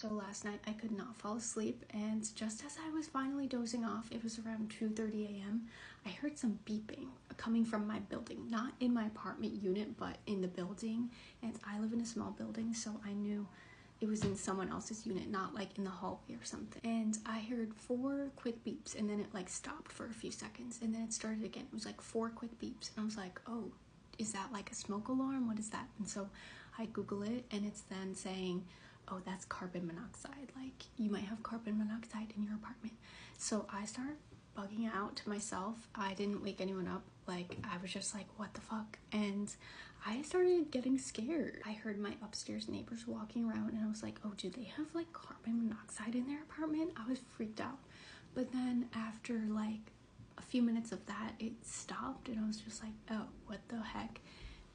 So last night I could not fall asleep, and just as I was finally dozing off, it was around 2:30 a.m. I heard some beeping coming from my building, not in my apartment unit, but in the building. And I live in a small building, so I knew it was in someone else's unit, not like in the hallway or something. And I heard 4 quick beeps, and then it like stopped for a few seconds, and then it started again. It was like 4 quick beeps, and I was like, oh, is that like a smoke alarm? What is that? And so I Google it, and it's then saying, oh, that's carbon monoxide. Like, you might have carbon monoxide in your apartment. So I start bugging out to myself. I didn't wake anyone up. Like, I was just like, what the fuck? And I started getting scared. I heard my upstairs neighbors walking around, and I was like, oh, do they have like carbon monoxide in their apartment? I was freaked out. But then after like a few minutes of that, it stopped, and I was just like, oh, what the heck?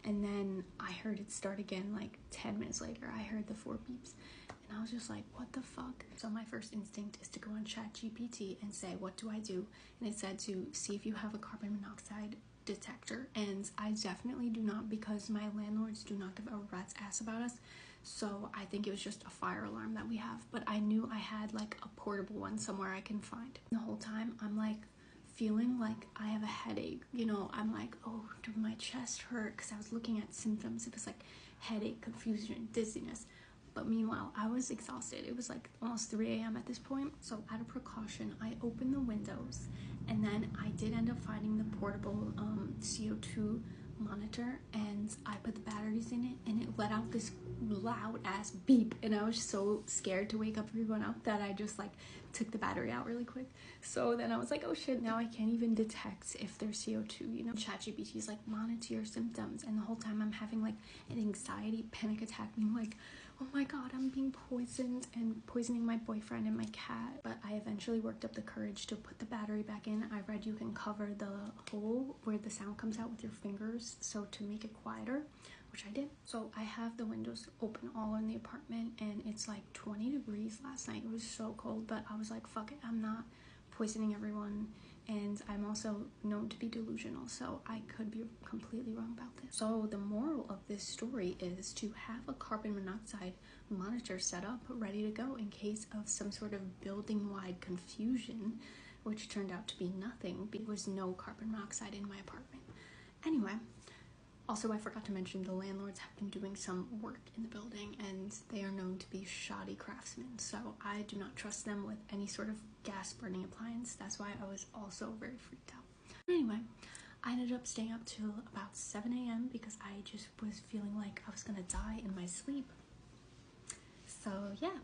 And then I heard it start again like 10 minutes later. I heard the 4 beeps, and I was just like, what the fuck? So my first instinct is to go on ChatGPT and say, what do I do? And it said to see if you have a carbon monoxide detector. And I definitely do not, because my landlords do not give a rat's ass about us. So I think it was just a fire alarm that we have. But I knew I had like a portable one somewhere I can find. The whole time I'm like feeling like I have a headache, I'm like, oh, did my chest hurt? Because I was looking at symptoms. It was like headache, confusion, dizziness. But meanwhile, I was exhausted. It was like almost 3 a.m. at this point. So out of precaution, I opened the windows, and then I did end up finding the portable CO2 monitor, and I put the batteries in it, and it let out this loud ass beep, and I was so scared to wake up everyone up that I just like took the battery out really quick. So then I was like, oh shit, now I can't even detect if there's CO2. ChatGPT is like, monitor your symptoms, and the whole time I'm having like an anxiety panic attack, being like, oh my god, I'm being poisoned, and poisoning my boyfriend and my cat. But I eventually worked up the courage to put the battery back in. I read you can cover the hole where the sound comes out with your fingers, so to make it quieter, which I did. So I have the windows open all in the apartment, and it's like 20 degrees last night. It was so cold, but I was like, fuck it, I'm not poisoning everyone. And I'm also known to be delusional, so I could be completely wrong about this. So the moral of this story is to have a carbon monoxide monitor set up, ready to go in case of some sort of building-wide confusion, which turned out to be nothing. There was no carbon monoxide in my apartment. Anyway, also I forgot to mention the landlords have been doing some work in the building, and they are known to be shoddy craftsmen, so I do not trust them with any sort of gas burning appliance. That's why I was also very freaked out. Anyway, I ended up staying up till about 7 a.m. because I just was feeling like I was gonna die in my sleep. So yeah,